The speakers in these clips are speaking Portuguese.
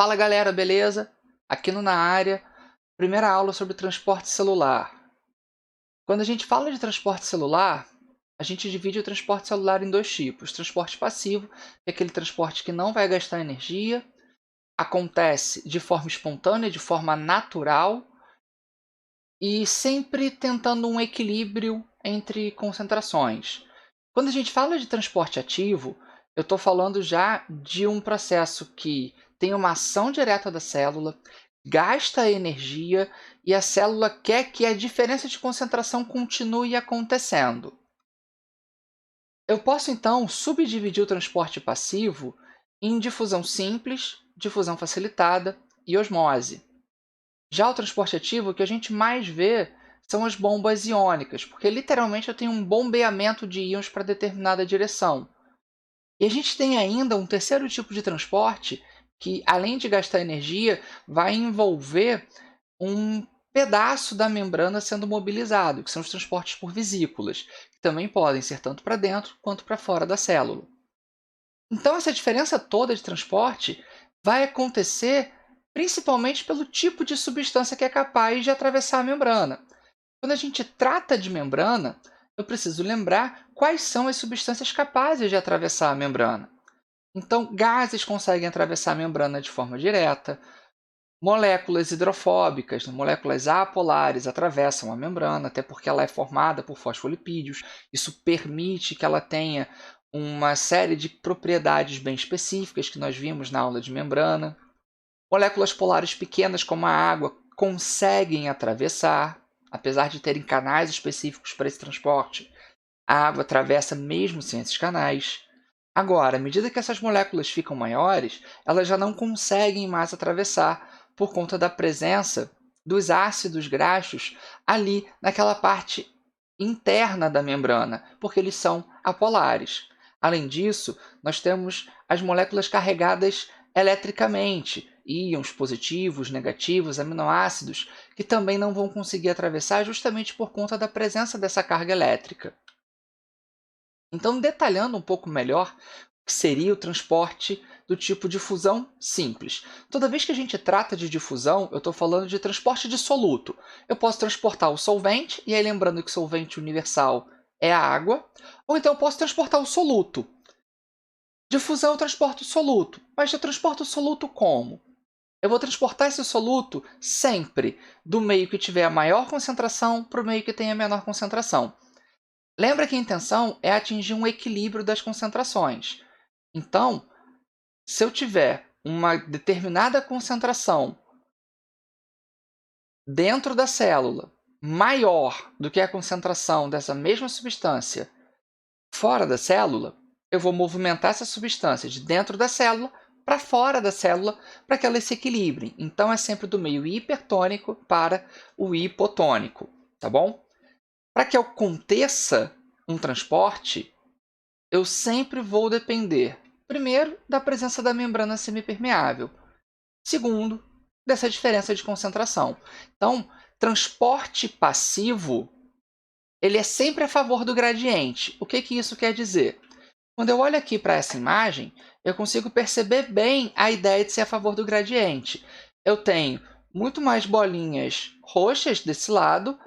Fala galera, beleza? Aqui no Na Área, primeira aula sobre transporte celular. Quando a gente fala de transporte celular, a gente divide o transporte celular em dois tipos. Transporte passivo, que é aquele transporte que não vai gastar energia, acontece de forma espontânea, de forma natural, e sempre tentando um equilíbrio entre concentrações. Quando a gente fala de transporte ativo, eu estou falando já de um processo que tem uma ação direta da célula, gasta energia e a célula quer que a diferença de concentração continue acontecendo. Eu posso então subdividir o transporte passivo em difusão simples, difusão facilitada e osmose. Já o transporte ativo, o que a gente mais vê são as bombas iônicas, porque literalmente eu tenho um bombeamento de íons para determinada direção. E a gente tem ainda um terceiro tipo de transporte que, além de gastar energia, vai envolver um pedaço da membrana sendo mobilizado, que são os transportes por vesículas, que também podem ser tanto para dentro quanto para fora da célula. Então, essa diferença toda de transporte vai acontecer principalmente pelo tipo de substância que é capaz de atravessar a membrana. Quando a gente trata de membrana, eu preciso lembrar quais são as substâncias capazes de atravessar a membrana. Então, gases conseguem atravessar a membrana de forma direta, moléculas hidrofóbicas, moléculas apolares atravessam a membrana, até porque ela é formada por fosfolipídios. Isso permite que ela tenha uma série de propriedades bem específicas que nós vimos na aula de membrana. Moléculas polares pequenas, como a água, conseguem atravessar, apesar de terem canais específicos para esse transporte. A água atravessa mesmo sem esses canais. Agora, à medida que essas moléculas ficam maiores, elas já não conseguem mais atravessar por conta da presença dos ácidos graxos ali naquela parte interna da membrana, porque eles são apolares. Além disso, nós temos as moléculas carregadas eletricamente, íons positivos, negativos, aminoácidos, que também não vão conseguir atravessar justamente por conta da presença dessa carga elétrica. Então, detalhando um pouco melhor o que seria o transporte do tipo difusão simples. Toda vez que a gente trata de difusão, eu estou falando de transporte de soluto. Eu posso transportar o solvente, e aí lembrando que o solvente universal é a água, ou então eu posso transportar o soluto. Difusão eu transporto o soluto, mas eu transporto o soluto como? Eu vou transportar esse soluto sempre do meio que tiver a maior concentração para o meio que tem a menor concentração. Lembra que a intenção é atingir um equilíbrio das concentrações. Então, se eu tiver uma determinada concentração dentro da célula maior do que a concentração dessa mesma substância fora da célula, eu vou movimentar essa substância de dentro da célula para fora da célula para que elas se equilibrem. Então, é sempre do meio hipertônico para o hipotônico, tá bom? Para que aconteça um transporte, eu sempre vou depender, primeiro, da presença da membrana semipermeável. Segundo, dessa diferença de concentração. Então, transporte passivo, ele é sempre a favor do gradiente. O que isso quer dizer? Quando eu olho aqui para essa imagem, eu consigo perceber bem a ideia de ser a favor do gradiente. Eu tenho muito mais bolinhas roxas desse lado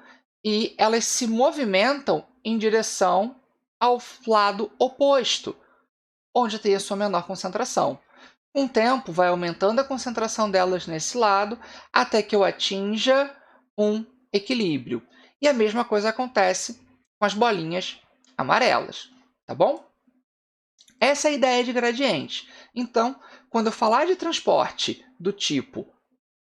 e elas se movimentam em direção ao lado oposto, onde tem a sua menor concentração. Com o tempo, vai aumentando a concentração delas nesse lado até que eu atinja um equilíbrio. E a mesma coisa acontece com as bolinhas amarelas, tá bom? Essa é a ideia de gradiente. Então, quando eu falar de transporte do tipo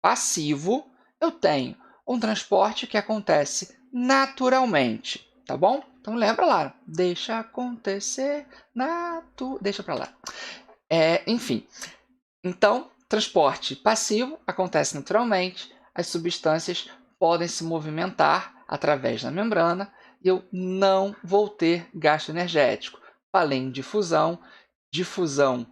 passivo, eu tenho um transporte que acontece naturalmente, tá bom? Então lembra lá, deixa acontecer, deixa para lá. Enfim, então, transporte passivo acontece naturalmente, as substâncias podem se movimentar através da membrana e eu não vou ter gasto energético. Além de difusão, difusão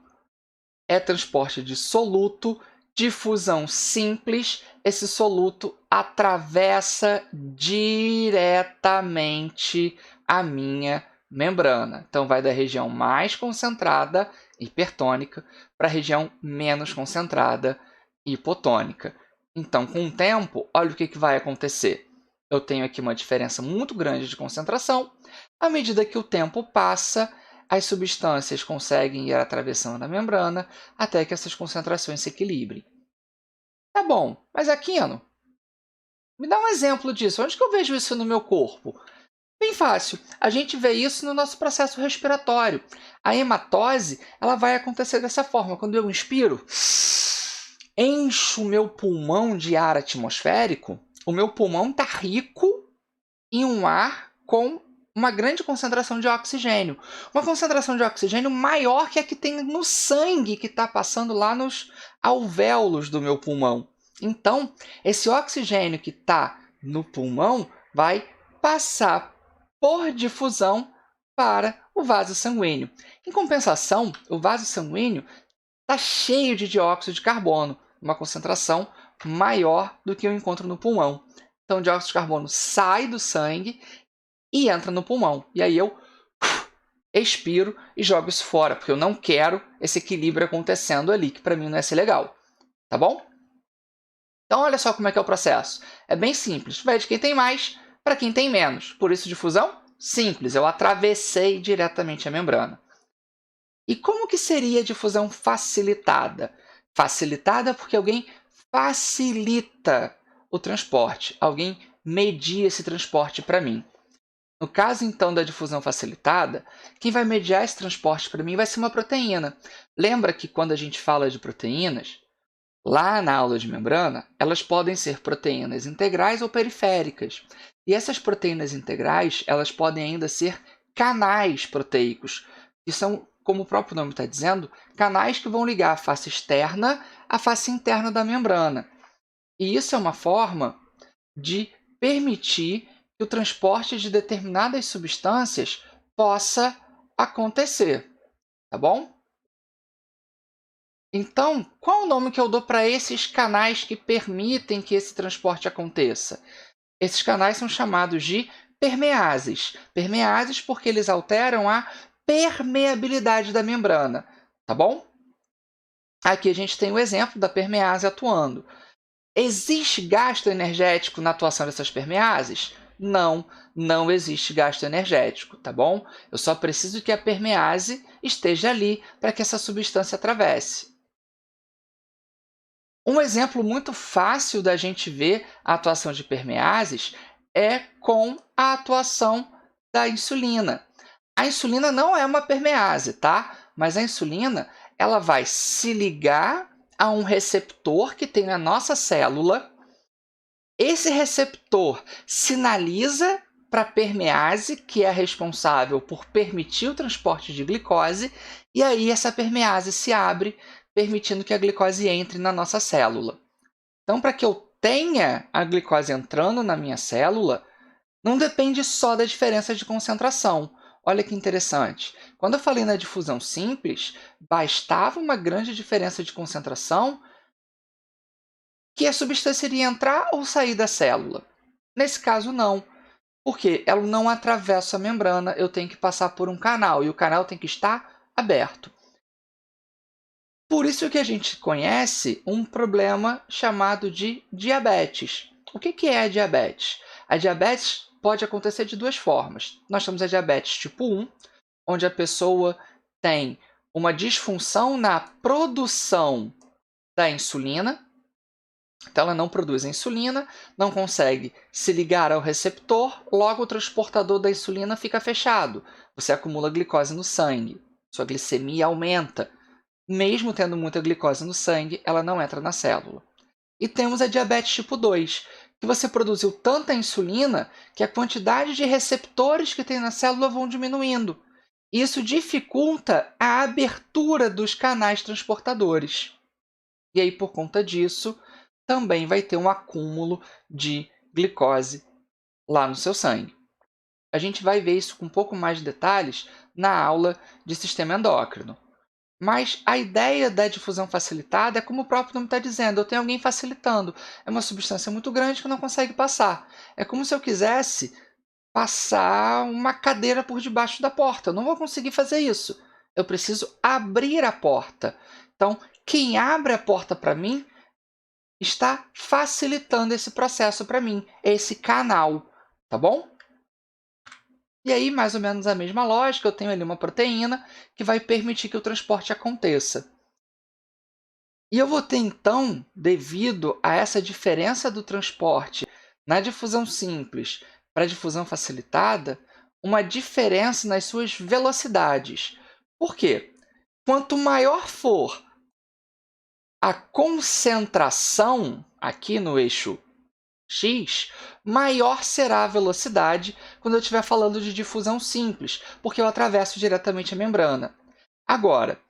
é transporte de soluto, difusão simples, esse soluto atravessa diretamente a minha membrana. Então, vai da região mais concentrada, hipertônica, para a região menos concentrada, hipotônica. Então, com o tempo, olha o que vai acontecer. Eu tenho aqui uma diferença muito grande de concentração. À medida que o tempo passa, as substâncias conseguem ir atravessando a membrana até que essas concentrações se equilibrem. Tá bom, mas Aquino, me dá um exemplo disso. Onde que eu vejo isso no meu corpo? Bem fácil. A gente vê isso no nosso processo respiratório. A hematose ela vai acontecer dessa forma. Quando eu inspiro, encho o meu pulmão de ar atmosférico, o meu pulmão está rico em um ar com uma grande concentração de oxigênio. Uma concentração de oxigênio maior que a que tem no sangue que está passando lá nos alvéolos do meu pulmão. Então, esse oxigênio que está no pulmão vai passar por difusão para o vaso sanguíneo. Em compensação, o vaso sanguíneo está cheio de dióxido de carbono, uma concentração maior do que eu encontro no pulmão. Então, o dióxido de carbono sai do sangue e entra no pulmão. E aí eu expiro e jogo isso fora, porque eu não quero esse equilíbrio acontecendo ali, que para mim não é ser legal. Tá bom? Então, olha só como é que é o processo. É bem simples. Vai de quem tem mais para quem tem menos. Por isso, difusão? Simples. Eu atravessei diretamente a membrana. E como que seria a difusão facilitada? Facilitada porque alguém facilita o transporte. Alguém media esse transporte para mim. No caso, então, da difusão facilitada, quem vai mediar esse transporte para mim vai ser uma proteína. Lembra que quando a gente fala de proteínas, lá na aula de membrana, elas podem ser proteínas integrais ou periféricas. E essas proteínas integrais, elas podem ainda ser canais proteicos, que são, como o próprio nome está dizendo, canais que vão ligar a face externa à face interna da membrana. E isso é uma forma de permitir que o transporte de determinadas substâncias possa acontecer, tá bom? Então, qual o nome que eu dou para esses canais que permitem que esse transporte aconteça? Esses canais são chamados de permeases. Permeases porque eles alteram a permeabilidade da membrana, tá bom? Aqui a gente tem o exemplo da permease atuando. Existe gasto energético na atuação dessas permeases? Não, não existe gasto energético, tá bom? Eu só preciso que a permease esteja ali para que essa substância atravesse. Um exemplo muito fácil da gente ver a atuação de permeases é com a atuação da insulina. A insulina não é uma permease, tá? Mas a insulina ela vai se ligar a um receptor que tem na nossa célula. Esse receptor sinaliza para a permease, que é responsável por permitir o transporte de glicose, e aí essa permease se abre, permitindo que a glicose entre na nossa célula. Então, para que eu tenha a glicose entrando na minha célula, não depende só da diferença de concentração. Olha que interessante. Quando eu falei na difusão simples, bastava uma grande diferença de concentração que a substância iria entrar ou sair da célula. Nesse caso, não, porque ela não atravessa a membrana, eu tenho que passar por um canal, e o canal tem que estar aberto. Por isso que a gente conhece um problema chamado de diabetes. O que é a diabetes? A diabetes pode acontecer de duas formas. Nós temos a diabetes tipo 1, onde a pessoa tem uma disfunção na produção da insulina. Então, ela não produz a insulina, não consegue se ligar ao receptor, logo o transportador da insulina fica fechado. Você acumula glicose no sangue, sua glicemia aumenta. Mesmo tendo muita glicose no sangue, ela não entra na célula. E temos a diabetes tipo 2, que você produziu tanta insulina que a quantidade de receptores que tem na célula vão diminuindo. Isso dificulta a abertura dos canais transportadores. E aí, por conta disso, também vai ter um acúmulo de glicose lá no seu sangue. A gente vai ver isso com um pouco mais de detalhes na aula de sistema endócrino. Mas a ideia da difusão facilitada é como o próprio nome está dizendo, eu tenho alguém facilitando. É uma substância muito grande que não consegue passar. É como se eu quisesse passar uma cadeira por debaixo da porta. Eu não vou conseguir fazer isso. Eu preciso abrir a porta. Então, quem abre a porta para mim está facilitando esse processo para mim, esse canal, tá bom? E aí, mais ou menos a mesma lógica, eu tenho ali uma proteína que vai permitir que o transporte aconteça. E eu vou ter, então, devido a essa diferença do transporte na difusão simples para a difusão facilitada, uma diferença nas suas velocidades. Por quê? Quanto maior for a concentração aqui no eixo x, maior será a velocidade quando eu estiver falando de difusão simples, porque eu atravesso diretamente a membrana. Agora,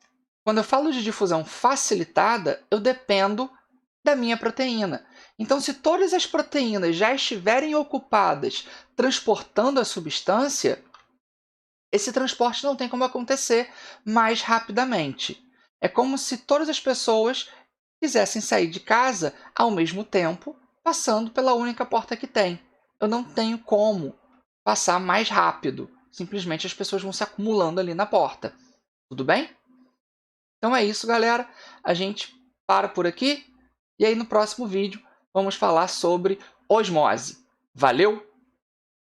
quando eu falo de difusão facilitada, eu dependo da minha proteína. Então, se todas as proteínas já estiverem ocupadas transportando a substância, esse transporte não tem como acontecer mais rapidamente. É como se todas as pessoas quisessem sair de casa ao mesmo tempo, passando pela única porta que tem. Eu não tenho como passar mais rápido. Simplesmente as pessoas vão se acumulando ali na porta. Tudo bem? Então é isso, galera. A gente para por aqui. E aí no próximo vídeo vamos falar sobre osmose. Valeu!